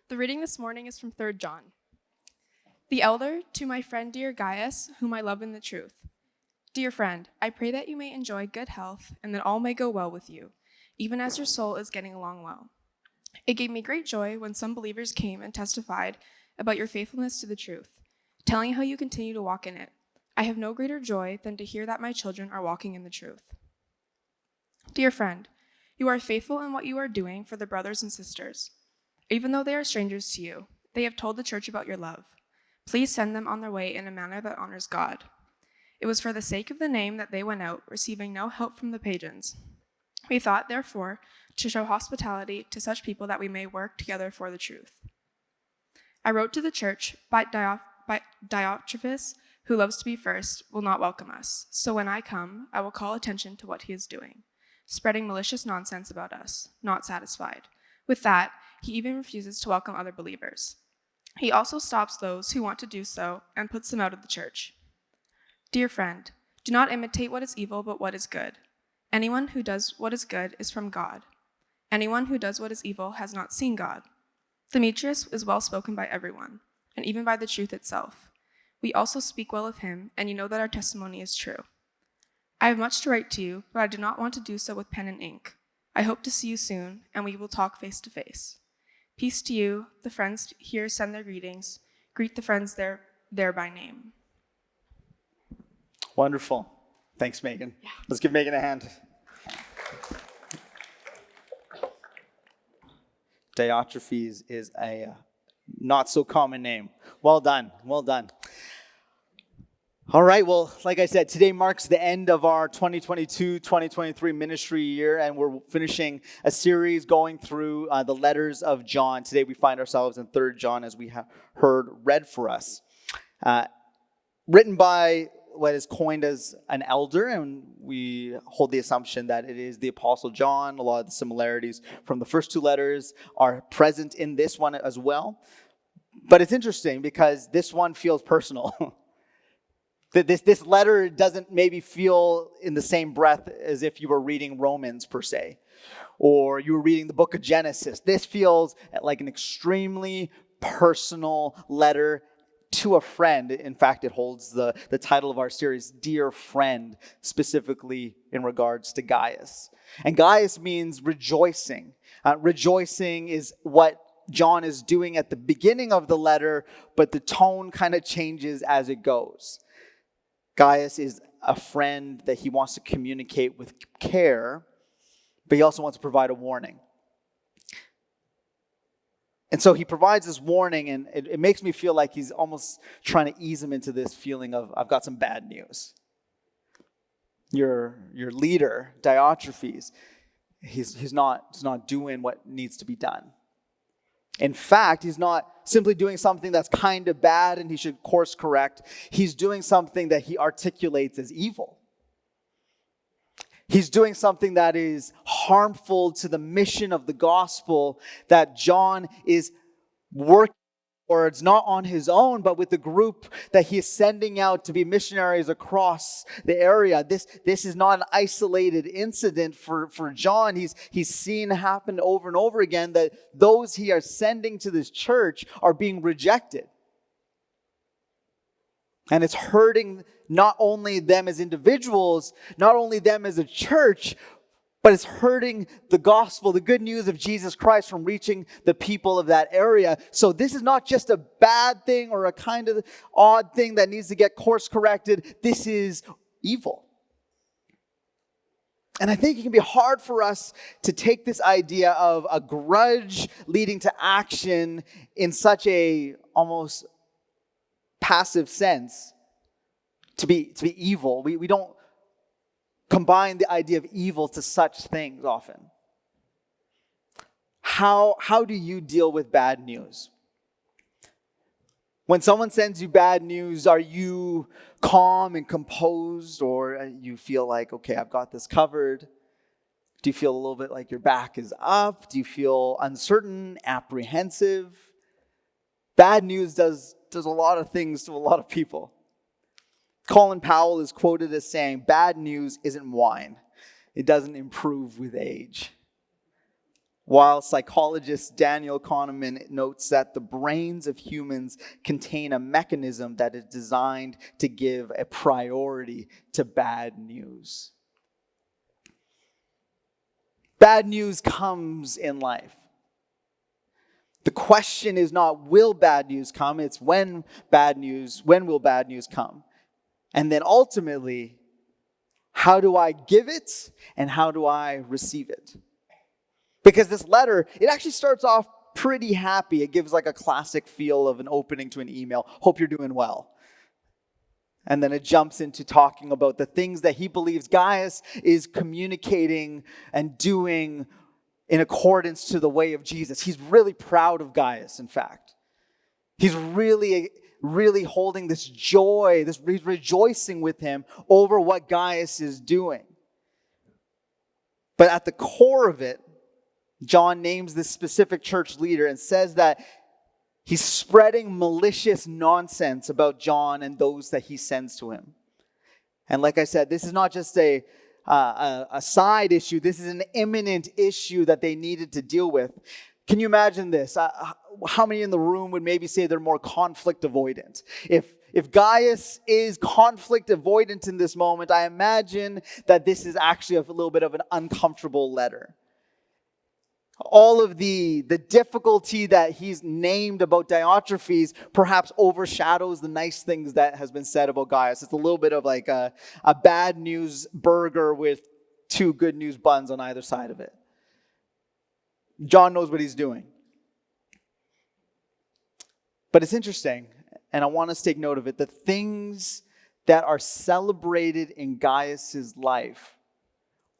The reading this morning is from 3 John. The elder, to my friend dear Gaius, whom I love in the truth. Dear friend, I pray that you may enjoy good health and that all may go well with you, even as your soul is getting along well. It gave me great joy when some believers came and testified about your faithfulness to the truth, telling how you continue to walk in it. I have no greater joy than to hear that my children are walking in the truth. Dear friend, you are faithful in what you are doing for the brothers and sisters. Even though they are strangers to you, they have told the church about your love. Please send them on their way in a manner that honors God. It was for the sake of the name that they went out, receiving no help from the pagans. We thought, therefore, to show hospitality to such people that we may work together for the truth. I wrote to the church, but Diotrephes, who loves to be first, will not welcome us. So when I come, I will call attention to what he is doing, spreading malicious nonsense about us, not satisfied. With that, he even refuses to welcome other believers. He also stops those who want to do so and puts them out of the church. Dear friend, do not imitate what is evil, but what is good. Anyone who does what is good is from God. Anyone who does what is evil has not seen God. Demetrius is well spoken by everyone, and even by the truth itself. We also speak well of him, and you know that our testimony is true. I have much to write to you, but I do not want to do so with pen and ink. I hope to see you soon, and we will talk face to face. Peace to you. The friends here send their greetings. Greet the friends there by name. Wonderful. Thanks, Megan. Yeah. Let's give Megan a hand. Diotrephes is a not so common name. Well done. Well done. All right, well, like I said, today marks the end of our 2022-2023 ministry year, and we're finishing a series going through the letters of John. Today we find ourselves in 3 John, as we have heard read for us. Written by what is coined as an elder, and we hold the assumption that it is the Apostle John. A lot of the similarities from the first two letters are present in this one as well. But it's interesting because this one feels personal. This letter doesn't maybe feel in the same breath as if you were reading Romans per se, or you were reading the book of Genesis. This feels like an extremely personal letter to a friend. In fact, it holds the title of our series, Dear Friend, specifically in regards to Gaius. And Gaius means rejoicing. Rejoicing is what John is doing at the beginning of the letter, but the tone kind of changes as it goes. Gaius is a friend that he wants to communicate with care, but he also wants to provide a warning. And so he provides this warning, and it makes me feel like he's almost trying to ease him into this feeling of, I've got some bad news. Your leader, Diotrephes, he's not doing what needs to be done. In fact, he's not simply doing something that's kind of bad and he should course correct. He's doing something that he articulates as evil. He's doing something that is harmful to the mission of the gospel that John is working towards, not on his own, but with the group that he is sending out to be missionaries across the area. This is not an isolated incident for John. He's seen happen over and over again that those he are sending to this church are being rejected. And it's hurting not only them as individuals, not only them as a church, but it's hurting the gospel, the good news of Jesus Christ from reaching the people of that area. So this is not just a bad thing or a kind of odd thing that needs to get course corrected. This is evil. And I think it can be hard for us to take this idea of a grudge leading to action in such a almost passive sense to be evil. We don't combine the idea of evil to such things often. How do you deal with bad news? When someone sends you bad news, are you calm and composed, or you feel like, okay, I've got this covered? Do you feel a little bit like your back is up? Do you feel uncertain, apprehensive? Bad news does a lot of things to a lot of people. Colin Powell is quoted as saying, "Bad news isn't wine. It doesn't improve with age." while psychologist Daniel Kahneman notes that the brains of humans contain a mechanism that is designed to give a priority to bad news. Bad news comes in life. The question is not will bad news come, it's when will bad news come? And then ultimately, how do I give it and how do I receive it? Because this letter, it actually starts off pretty happy. It gives like a classic feel of an opening to an email. Hope you're doing well. And then it jumps into talking about the things that he believes Gaius is communicating and doing in accordance to the way of Jesus. He's really proud of Gaius, in fact. He's really holding this joy, he's rejoicing with him over what Gaius is doing. But at the core of it, John names this specific church leader and says that he's spreading malicious nonsense about John and those that he sends to him. And like I said, this is not just a side issue. This is an imminent issue that they needed to deal with. Can you imagine this? How many in the room would maybe say they're more conflict avoidant? If Gaius is conflict avoidant in this moment, I imagine that this is actually a little bit of an uncomfortable letter. All of the difficulty that he's named about Diotrephes perhaps overshadows the nice things that has been said about Gaius. It's a little bit of like a bad news burger with 2 good news buns on either side of it. John knows what he's doing. But it's interesting, and I want us to take note of it. The things that are celebrated in Gaius' life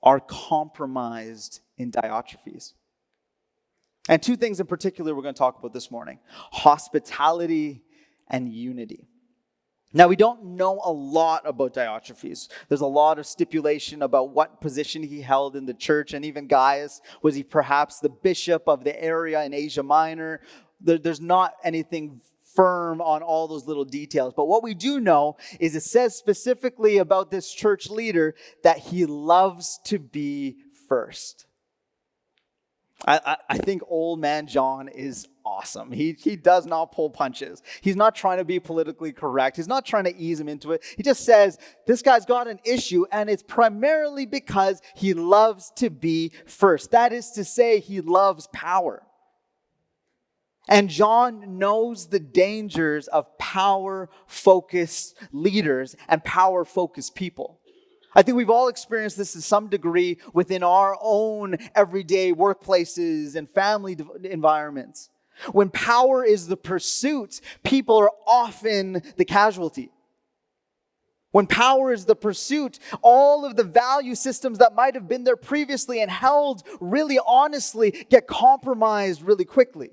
are compromised in Diotrephes. And 2 things in particular we're going to talk about this morning: hospitality and unity. Now, we don't know a lot about Diotrephes. There's a lot of stipulation about what position he held in the church, and even Gaius, was he perhaps the bishop of the area in Asia Minor? There's not anything firm on all those little details. But what we do know is it says specifically about this church leader that he loves to be first. I think old man John is awesome. He does not pull punches. He's not trying to be politically correct. He's not trying to ease him into it. He just says, this guy's got an issue, and it's primarily because he loves to be first. That is to say, he loves power. And John knows the dangers of power-focused leaders and power-focused people. I think we've all experienced this to some degree within our own everyday workplaces and family environments. When power is the pursuit, people are often the casualty. When power is the pursuit, all of the value systems that might have been there previously and held really honestly get compromised really quickly.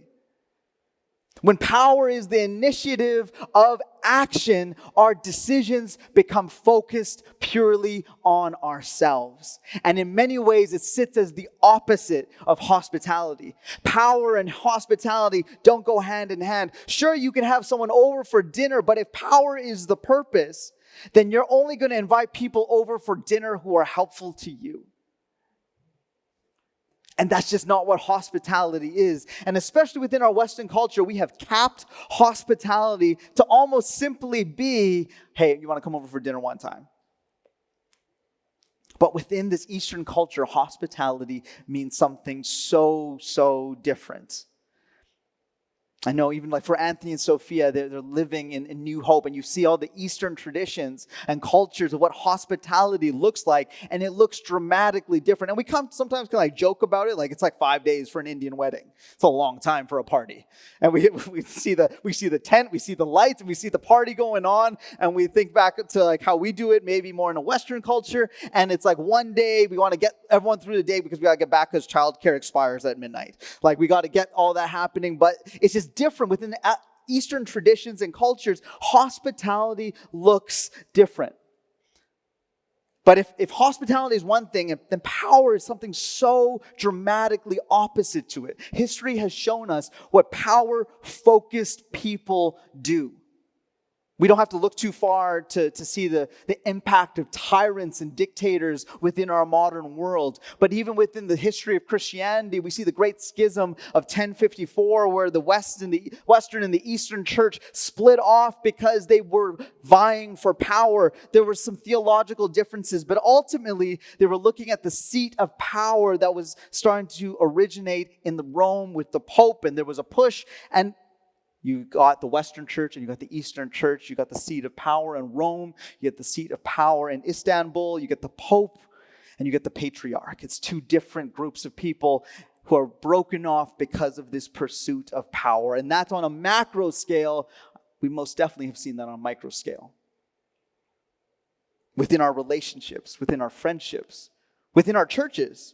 When power is the initiative of action, our decisions become focused purely on ourselves. And in many ways, it sits as the opposite of hospitality. Power and hospitality don't go hand in hand. Sure, you can have someone over for dinner, but if power is the purpose, then you're only going to invite people over for dinner who are helpful to you. And that's just not what hospitality is. And especially within our Western culture, we have capped hospitality to almost simply be, hey, you want to come over for dinner one time? But within this Eastern culture, hospitality means something so different. I know even like for Anthony and Sophia, they're living in New Hope, and you see all the Eastern traditions and cultures of what hospitality looks like, and it looks dramatically different. And we sometimes like joke about it, like it's like 5 days for an Indian wedding. It's a long time for a party. And we see the tent, we see the lights, and we see the party going on, and we think back to like how we do it, maybe more in a Western culture, and it's like one day we want to get everyone through the day because we got to get back because childcare expires at midnight. Like we got to get all that happening, but it's just different within Eastern traditions and cultures. Hospitality looks different. But if hospitality is one thing, then power is something so dramatically opposite to it. History has shown us what power-focused people do. We don't have to look too far to see the impact of tyrants and dictators within our modern world. But even within the history of Christianity, we see the great schism of 1054, where the Western and the Eastern Church split off because they were vying for power. There were some theological differences, but ultimately they were looking at the seat of power that was starting to originate in the Rome with the Pope, and there was a push, and you got the Western Church and you got the Eastern Church. You got the seat of power in Rome. You get the seat of power in Istanbul. You get the Pope and you get the Patriarch. It's two different groups of people who are broken off because of this pursuit of power. And that's on a macro scale. We most definitely have seen that on a micro scale. Within our relationships, within our friendships, within our churches.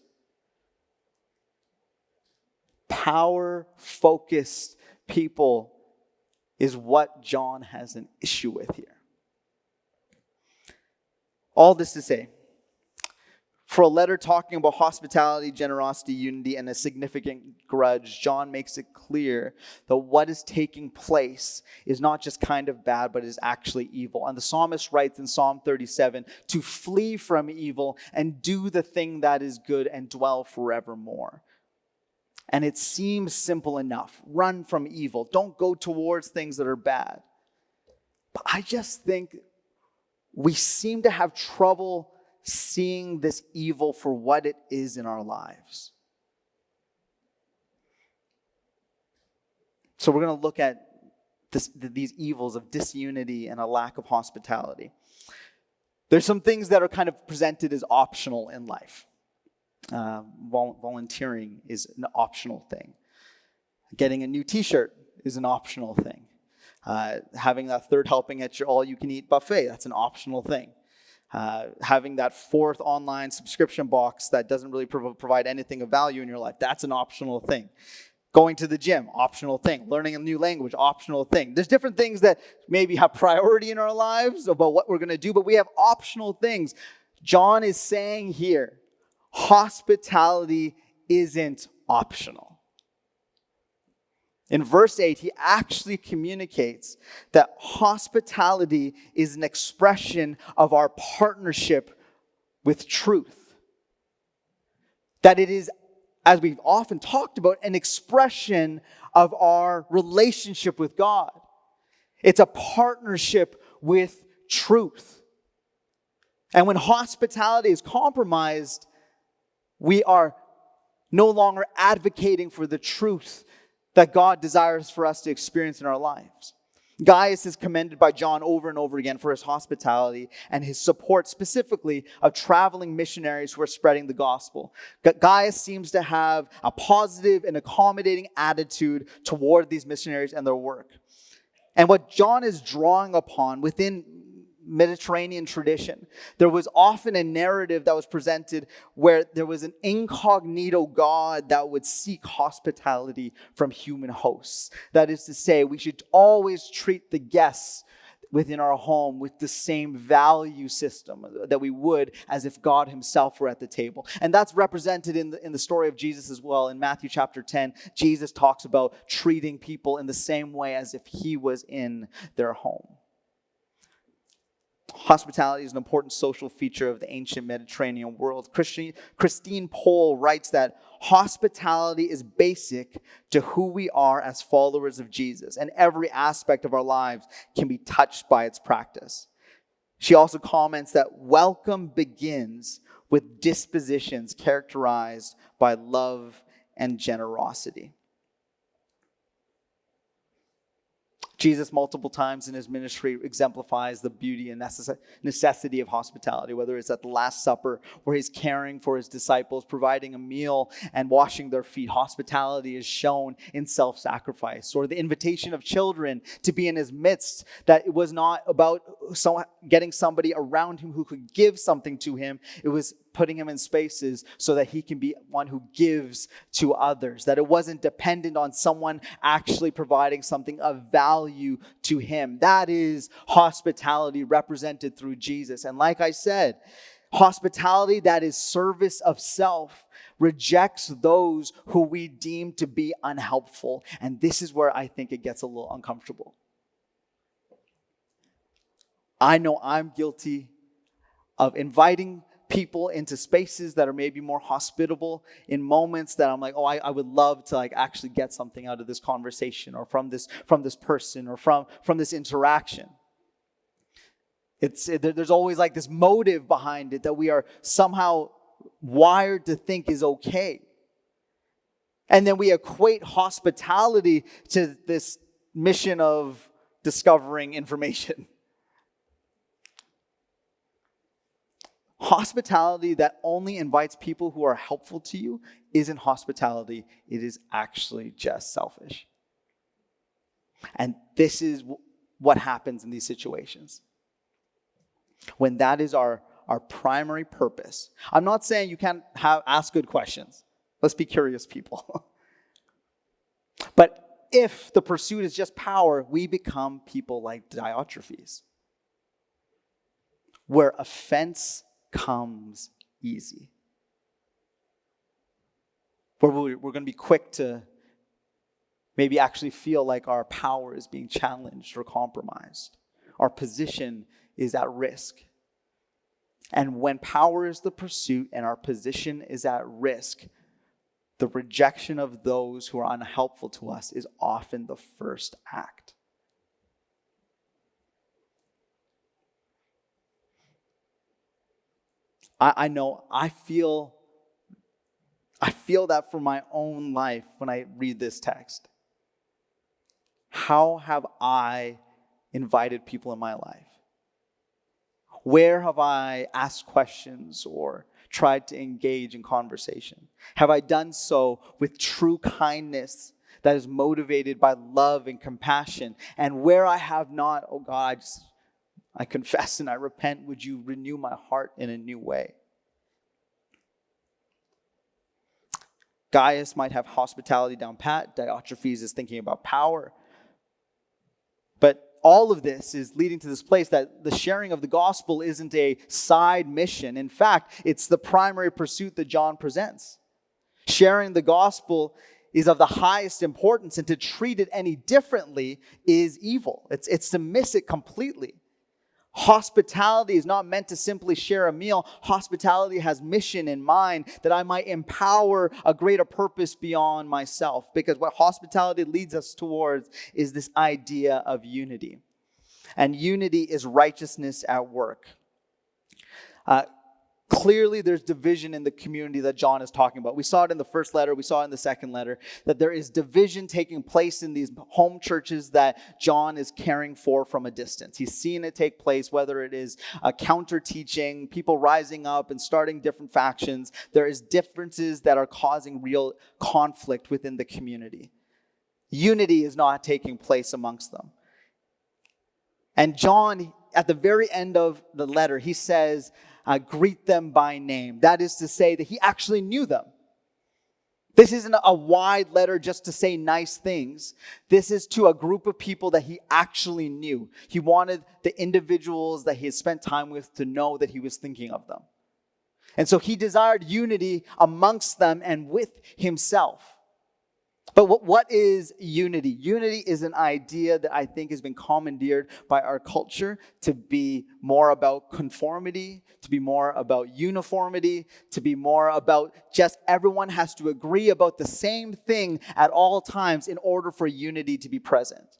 Power-focused people is what John has an issue with here. All this to say, for a letter talking about hospitality, generosity, unity, and a significant grudge, John makes it clear that what is taking place is not just kind of bad, but is actually evil. And the psalmist writes in Psalm 37, to flee from evil and do the thing that is good and dwell forevermore. And it seems simple enough. Run from evil. Don't go towards things that are bad. But I just think we seem to have trouble seeing this evil for what it is in our lives. So we're going to look at these evils of disunity and a lack of hospitality. There's some things that are kind of presented as optional in life. Volunteering is an optional thing. Getting a new t-shirt is an optional thing. Having that third helping at your all-you-can-eat buffet, that's an optional thing. Having that fourth online subscription box that doesn't really provide anything of value in your life, that's an optional thing. Going to the gym, optional thing. Learning a new language, optional thing. There's different things that maybe have priority in our lives about what we're going to do, but we have optional things. John is saying here, hospitality isn't optional. In verse 8, he actually communicates that hospitality is an expression of our partnership with truth. That it is, as we've often talked about, an expression of our relationship with God. It's a partnership with truth. And when hospitality is compromised, we are no longer advocating for the truth that God desires for us to experience in our lives. Gaius is commended by John over and over again for his hospitality and his support specifically of traveling missionaries who are spreading the gospel. Gaius seems to have a positive and accommodating attitude toward these missionaries and their work. And what John is drawing upon within Mediterranean tradition, there was often a narrative that was presented where there was an incognito God that would seek hospitality from human hosts. That is to say, we should always treat the guests within our home with the same value system that we would as if God himself were at the table. And that's represented in the story of Jesus as well. In Matthew chapter 10, Jesus talks about treating people in the same way as if he was in their home. Hospitality is an important social feature of the ancient Mediterranean world. Christine Pohl writes that hospitality is basic to who we are as followers of Jesus, and every aspect of our lives can be touched by its practice. She also comments that welcome begins with dispositions characterized by love and generosity. Jesus multiple times in his ministry exemplifies the beauty and necessity of hospitality, whether it's at the Last Supper where he's caring for his disciples, providing a meal and washing their feet. Hospitality is shown in self-sacrifice, or the invitation of children to be in his midst, that it was not about getting somebody around him who could give something to him. It was putting him in spaces so that he can be one who gives to others. That it wasn't dependent on someone actually providing something of value to him. That is hospitality represented through Jesus. And like I said, hospitality that is service of self rejects those who we deem to be unhelpful. And this is where I think it gets a little uncomfortable. I know I'm guilty of inviting people into spaces that are maybe more hospitable in moments that I'm like, oh, I would love to like actually get something out of this conversation or from this person or from this interaction. There's always like this motive behind it that we are somehow wired to think is okay. And then we equate hospitality to this mission of discovering information. Hospitality that only invites people who are helpful to you isn't hospitality. It is actually just selfish. And this is what happens in these situations. When that is our primary purpose. I'm not saying you can't ask good questions. Let's be curious people. But if the pursuit is just power, we become people like Diotrephes, where offense comes easy. Where we're going to be quick to maybe actually feel like our power is being challenged or compromised. Our position is at risk. And when power is the pursuit and our position is at risk, the rejection of those who are unhelpful to us is often the first act. I know, I feel that for my own life when I read this text. How have I invited people in my life? Where have I asked questions or tried to engage in conversation? Have I done so with true kindness that is motivated by love and compassion? And where I have not, oh God, I confess and I repent. Would you renew my heart in a new way? Gaius might have hospitality down pat. Diotrephes is thinking about power. But all of this is leading to this place that the sharing of the gospel isn't a side mission. In fact, it's the primary pursuit that John presents. Sharing the gospel is of the highest importance, and to treat it any differently is evil. It's to miss it completely. Hospitality is not meant to simply share a meal. Hospitality has mission in mind, that I might empower a greater purpose beyond myself. Because what hospitality leads us towards is this idea of unity. And unity is righteousness at work. Clearly, there's division in the community that John is talking about. We saw it in the first letter. We saw it in the second letter, that there is division taking place in these home churches that John is caring for from a distance. He's seen it take place, whether it is counter-teaching, people rising up and starting different factions. There is differences that are causing real conflict within the community. Unity is not taking place amongst them. And John, at the very end of the letter, he says, greet them by name. That is to say that he actually knew them. This isn't a wide letter just to say nice things. This is to a group of people that he actually knew. He wanted the individuals that he had spent time with to know that he was thinking of them. And so he desired unity amongst them and with himself. But what is unity? Unity is an idea that I think has been commandeered by our culture to be more about conformity, to be more about uniformity, to be more about just everyone has to agree about the same thing at all times in order for unity to be present.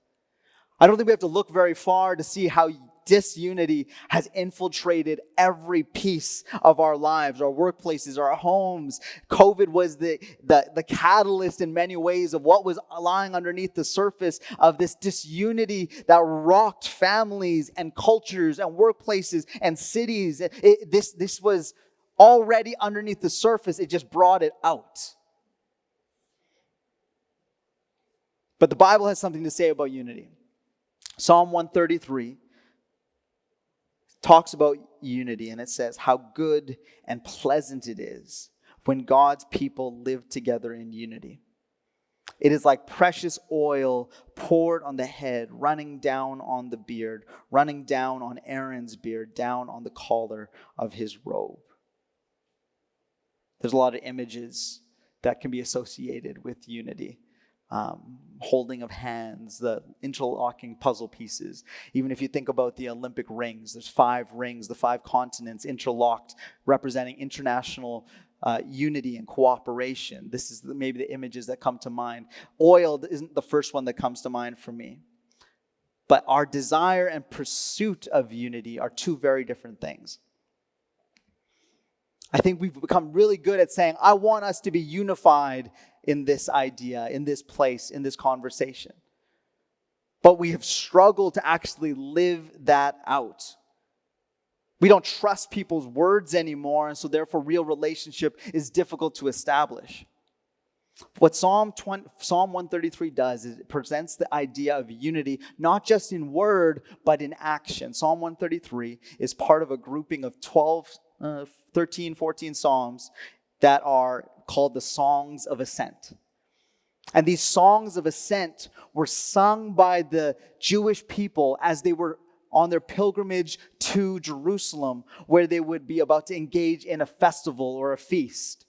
I don't think we have to look very far to see how disunity has infiltrated every piece of our lives, our workplaces, our homes. COVID was the catalyst in many ways of what was lying underneath the surface of this disunity that rocked families and cultures and workplaces and cities. This was already underneath the surface. It just brought it out. But the Bible has something to say about unity. Psalm 133 talks about unity, and it says how good and pleasant it is when God's people live together in unity. It is like precious oil poured on the head, running down on the beard, running down on Aaron's beard, down on the collar of his robe. There's a lot of images that can be associated with unity. holding of hands, the interlocking puzzle pieces. Even if you think about the Olympic rings, there's 5 rings, the 5 continents interlocked, representing international unity and cooperation. This is maybe the images that come to mind. Oil isn't the first one that comes to mind for me. But our desire and pursuit of unity are 2 very different things. I think we've become really good at saying, I want us to be unified in this idea, in this place, in this conversation. But we have struggled to actually live that out. We don't trust people's words anymore, and so therefore real relationship is difficult to establish. What Psalm 133 does is it presents the idea of unity, not just in word, but in action. Psalm 133 is part of a grouping of 13, 14 Psalms that are called the Songs of Ascent. And these Songs of Ascent were sung by the Jewish people as they were on their pilgrimage to Jerusalem, where they would be about to engage in a festival or a feast.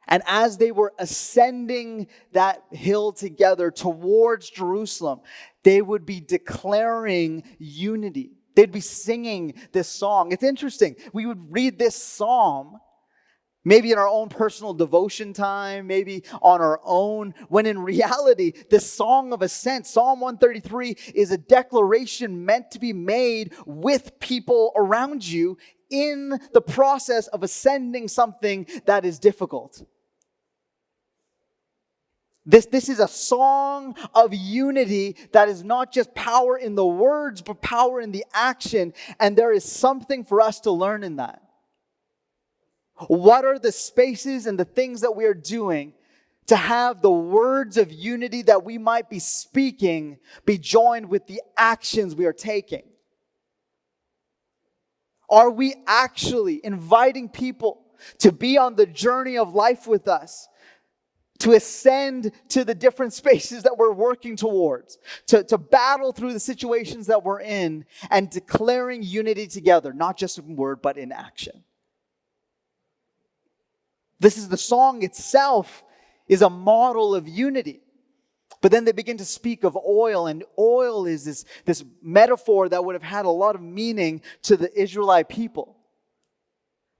And as they were ascending that hill together towards Jerusalem, they would be declaring unity. They'd be singing this song. It's interesting. We would read this psalm, maybe in our own personal devotion time, maybe on our own, when in reality, this Song of Ascent, Psalm 133, is a declaration meant to be made with people around you in the process of ascending something that is difficult. This is a song of unity that is not just power in the words, but power in the action. And there is something for us to learn in that. What are the spaces and the things that we are doing to have the words of unity that we might be speaking be joined with the actions we are taking? Are we actually inviting people to be on the journey of life with us? To ascend to the different spaces that we're working towards, to battle through the situations that we're in, and declaring unity together, not just in word, but in action. This is the song itself is a model of unity. But then they begin to speak of oil, and oil is this metaphor that would have had a lot of meaning to the Israelite people.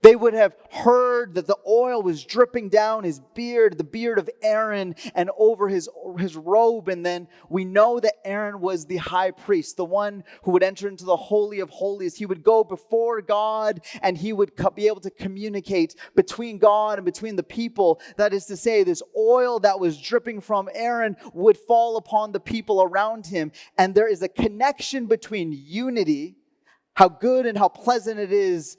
They would have heard that the oil was dripping down his beard, the beard of Aaron, and over his robe. And then we know that Aaron was the high priest, the one who would enter into the Holy of Holies. He would go before God, and he would be able to communicate between God and between the people. That is to say, this oil that was dripping from Aaron would fall upon the people around him. And there is a connection between unity, how good and how pleasant it is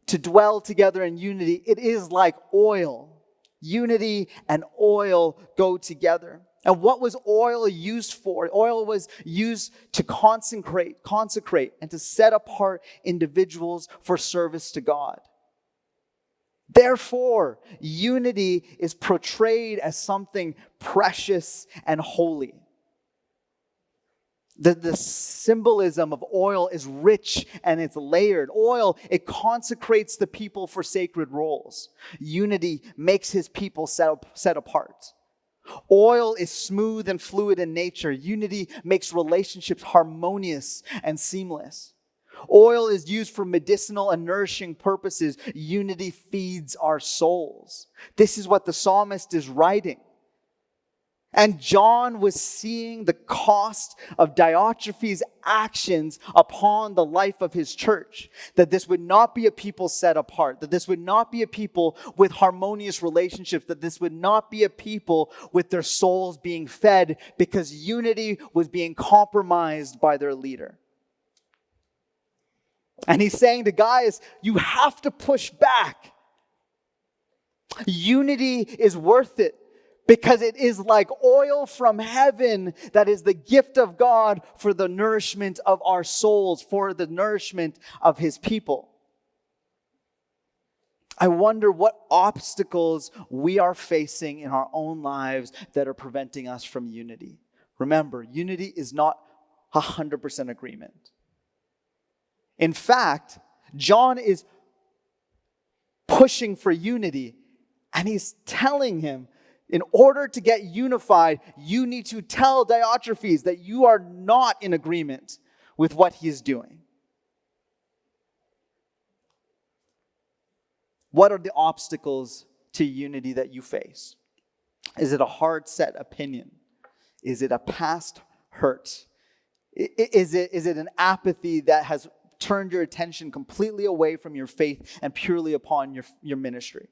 to dwell together in unity. It is like oil. Unity and oil go together. And what was oil used for? Oil was used to consecrate, and to set apart individuals for service to God. Therefore, unity is portrayed as something precious and holy. The symbolism of oil is rich and it's layered. Oil, it consecrates the people for sacred roles. Unity makes his people set apart. Oil is smooth and fluid in nature. Unity makes relationships harmonious and seamless. Oil is used for medicinal and nourishing purposes. Unity feeds our souls. This is what the psalmist is writing. And John was seeing the cost of Diotrephes' actions upon the life of his church. That this would not be a people set apart. That this would not be a people with harmonious relationships. That this would not be a people with their souls being fed because unity was being compromised by their leader. And he's saying to guys, you have to push back. Unity is worth it. Because it is like oil from heaven that is the gift of God for the nourishment of our souls, for the nourishment of his people. I wonder what obstacles we are facing in our own lives that are preventing us from unity. Remember, unity is not 100% agreement. In fact, John is pushing for unity, and he's telling him, In order to get unified, you need to tell Diotrephes that you are not in agreement with what he is doing. What are the obstacles to unity that you face? Is it a hard set opinion? Is it a past hurt? Is it an apathy that has turned your attention completely away from your faith and purely upon your ministry?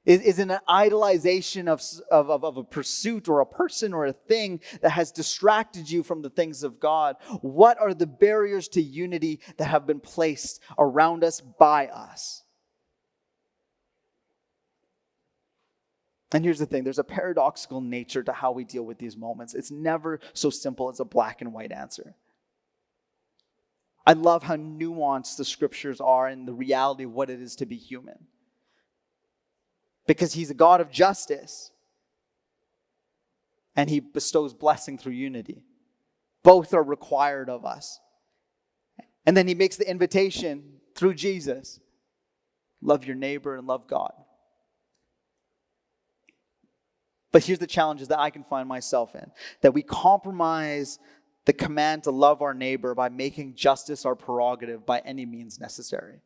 Is it an idolization of a pursuit or a person or a thing that has distracted you from the things of God? What are the barriers to unity that have been placed around us by us? And here's the thing, there's a paradoxical nature to how we deal with these moments. It's never so simple as a black and white answer. I love how nuanced the scriptures are and the reality of what it is to be human. Because he's a God of justice. And he bestows blessing through unity. Both are required of us. And then he makes the invitation through Jesus. Love your neighbor and love God. But here's the challenges that I can find myself in. That we compromise the command to love our neighbor by making justice our prerogative by any means necessary.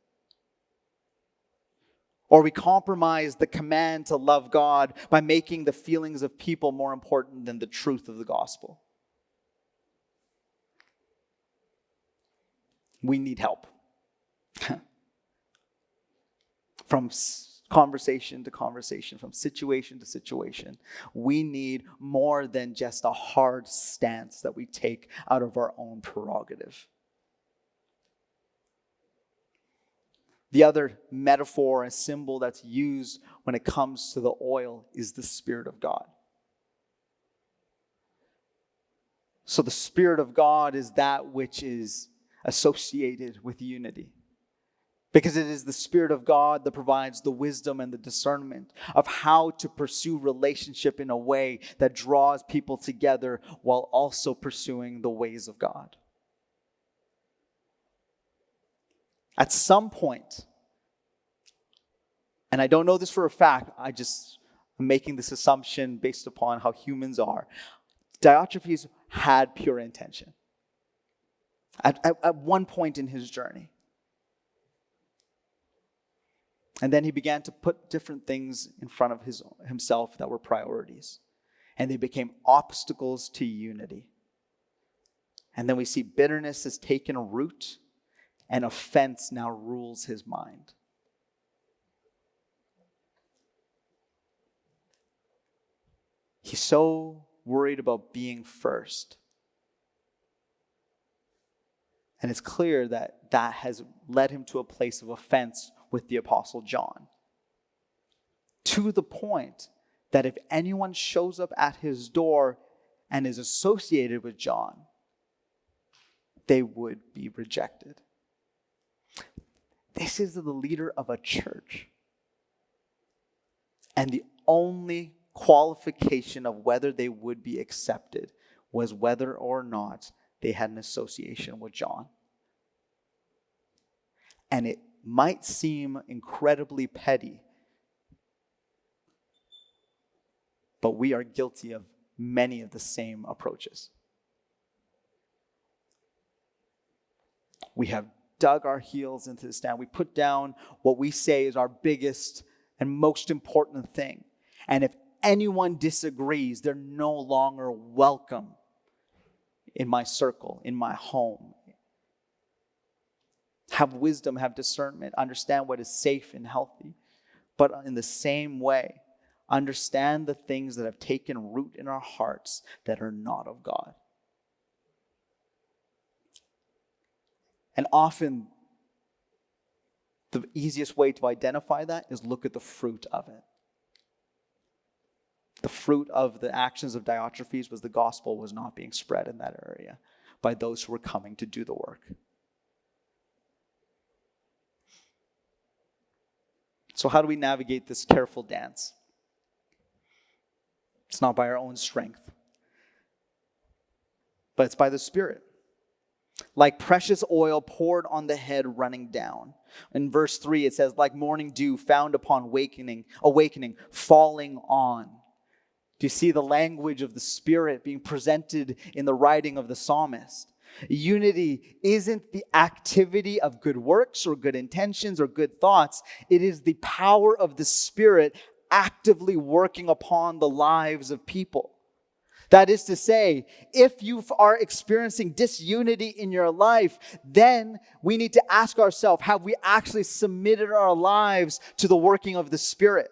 Or we compromise the command to love God by making the feelings of people more important than the truth of the gospel. We need help. From conversation to conversation, from situation to situation, we need more than just a hard stance that we take out of our own prerogative. The other metaphor and symbol that's used when it comes to the oil is the Spirit of God. So the Spirit of God is that which is associated with unity. Because it is the Spirit of God that provides the wisdom and the discernment of how to pursue relationship in a way that draws people together while also pursuing the ways of God. At some point, and I don't know this for a fact, I'm making this assumption based upon how humans are, Diotrephes had pure intention at one point in his journey. And then he began to put different things in front of himself that were priorities. And they became obstacles to unity. And then we see bitterness has taken root and offense now rules his mind. He's so worried about being first. And it's clear that that has led him to a place of offense with the Apostle John. To the point that if anyone shows up at his door and is associated with John, they would be rejected. This is the leader of a church. And the only qualification of whether they would be accepted was whether or not they had an association with John. And it might seem incredibly petty, but we are guilty of many of the same approaches. We have dug our heels into the sand. We put down what we say is our biggest and most important thing. And if anyone disagrees, they're no longer welcome in my circle, in my home. Have wisdom, have discernment, understand what is safe and healthy. But in the same way, understand the things that have taken root in our hearts that are not of God. And often, the easiest way to identify that is look at the fruit of it. The fruit of the actions of Diotrephes was the gospel was not being spread in that area by those who were coming to do the work. So how do we navigate this careful dance? It's not by our own strength, but it's by the Spirit. Like precious oil poured on the head running down. In verse 3, it says, like morning dew found upon awakening, falling on. Do you see the language of the Spirit being presented in the writing of the psalmist? Unity isn't the activity of good works or good intentions or good thoughts. It is the power of the Spirit actively working upon the lives of people. That is to say, if you are experiencing disunity in your life, then we need to ask ourselves, have we actually submitted our lives to the working of the Spirit?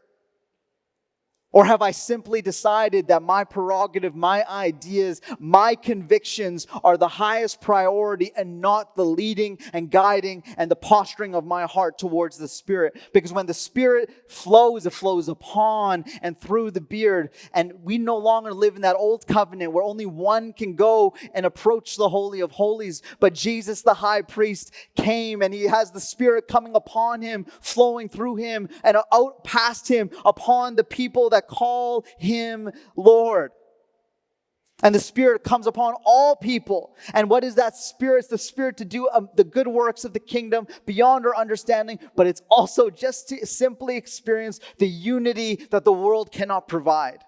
Or have I simply decided that my prerogative, my ideas, my convictions are the highest priority and not the leading and guiding and the posturing of my heart towards the Spirit? Because when the Spirit flows, it flows upon and through the beard. And we no longer live in that old covenant where only one can go and approach the Holy of Holies. But Jesus, the high priest, came and he has the Spirit coming upon him, flowing through him and out past him upon the people that call him Lord. And the Spirit comes upon all people. And what is that Spirit? It's the Spirit to do the good works of the kingdom beyond our understanding, but it's also just to simply experience the unity that the world cannot provide.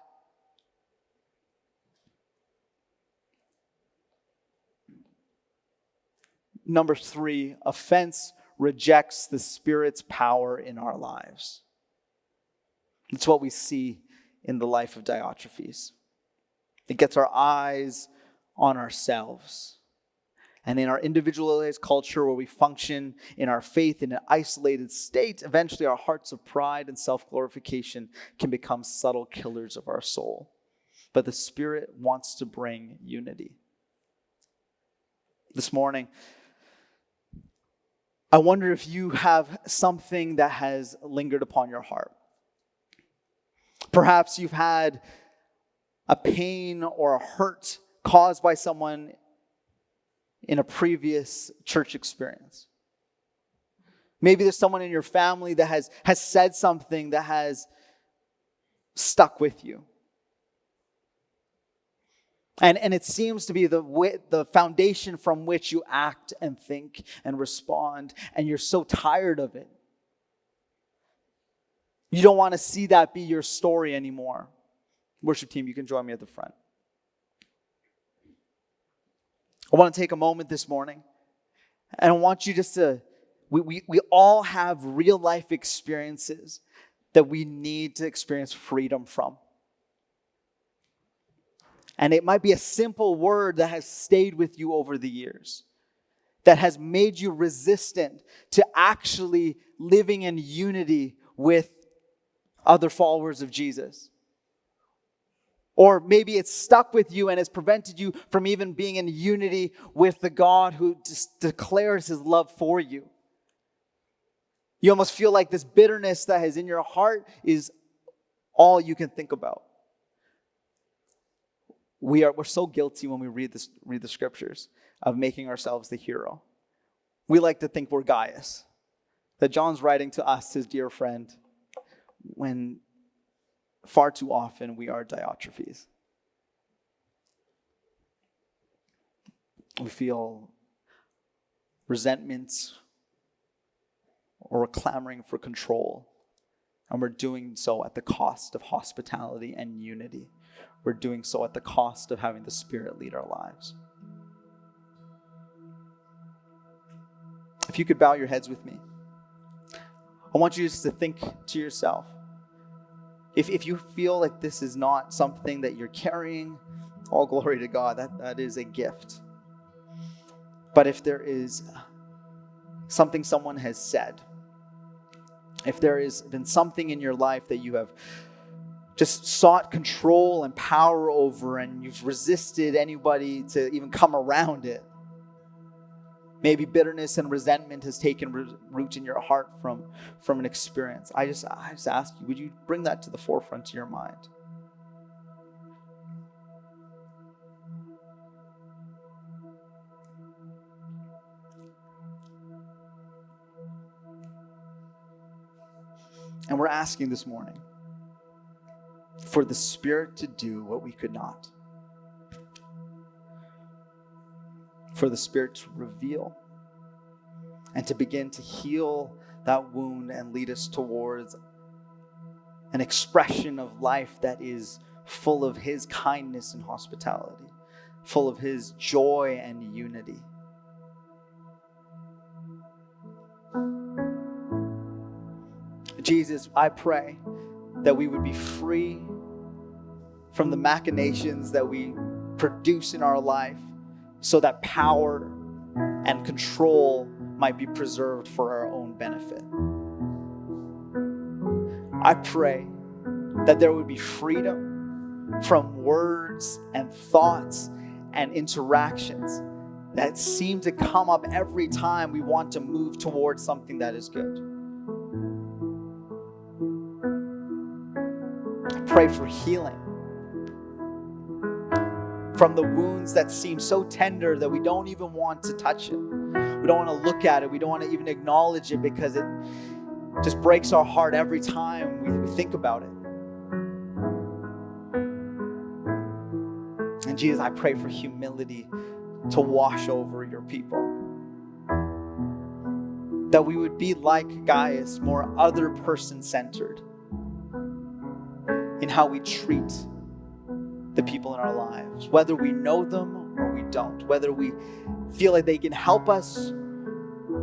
Number 3, offense rejects the Spirit's power in our lives. It's what we see in the life of Diotrephes. It gets our eyes on ourselves. And in our individualized culture where we function in our faith in an isolated state, eventually our hearts of pride and self-glorification can become subtle killers of our soul. But the Spirit wants to bring unity. This morning, I wonder if you have something that has lingered upon your heart. Perhaps you've had a pain or a hurt caused by someone in a previous church experience. Maybe there's someone in your family that has said something that has stuck with you. And it seems to be the foundation from which you act and think and respond, and you're so tired of it. You don't want to see that be your story anymore. Worship team, you can join me at the front. I want to take a moment this morning, and I want you just to, we all have real life experiences that we need to experience freedom from. And it might be a simple word that has stayed with you over the years, that has made you resistant to actually living in unity with other followers of Jesus. Or maybe it's stuck with you and has prevented you from even being in unity with the God who just declares his love for you. You almost feel like this bitterness that is in your heart is all you can think about. We're so guilty when we read the scriptures of making ourselves the hero. We like to think we're Gaius, that John's writing to us, his dear friend, when far too often we are Diotrephes. We feel resentment or we're clamoring for control, and we're doing so at the cost of hospitality and unity. We're doing so at the cost of having the Spirit lead our lives. If you could bow your heads with me, I want you just to think to yourself, if you feel like this is not something that you're carrying, all glory to God, that is a gift. But if there is something someone has said, if there has been something in your life that you have just sought control and power over and you've resisted anybody to even come around it, maybe bitterness and resentment has taken root in your heart from an experience. I just ask you, would you bring that to the forefront of your mind? And we're asking this morning for the Spirit to do what we could not. For the Spirit to reveal and to begin to heal that wound and lead us towards an expression of life that is full of his kindness and hospitality, full of his joy and unity. Jesus, I pray that we would be free from the machinations that we produce in our life so that power and control might be preserved for our own benefit. I pray that there would be freedom from words and thoughts and interactions that seem to come up every time we want to move towards something that is good. I pray for healing from the wounds that seem so tender that we don't even want to touch it. We don't want to look at it. We don't want to even acknowledge it because it just breaks our heart every time we think about it. And Jesus, I pray for humility to wash over your people. That we would be like Gaius, more other person-centered in how we treat the people in our lives, whether we know them or we don't, whether we feel like they can help us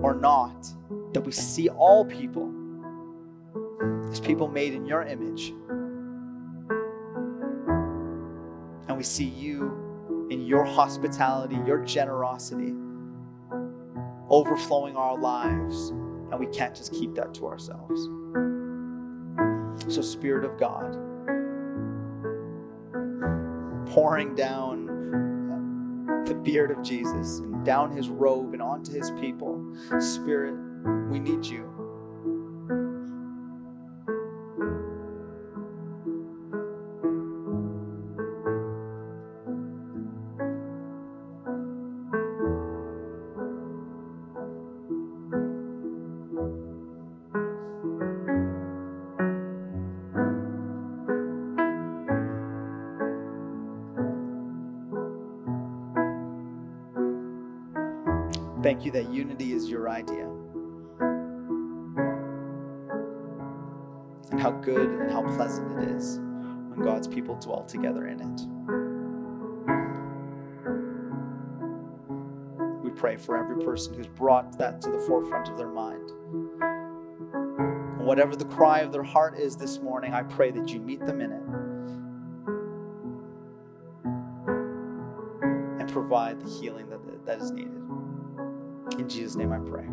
or not, that we see all people as people made in your image. And we see you in your hospitality, your generosity, overflowing our lives, and we can't just keep that to ourselves. So Spirit of God, pouring down the beard of Jesus and down his robe and onto his people. Spirit, we need you. Thank you that unity is your idea. And how good and how pleasant it is when God's people dwell together in it. We pray for every person who's brought that to the forefront of their mind. And whatever the cry of their heart is this morning, I pray that you meet them in it and provide the healing that is needed. In Jesus' name I pray.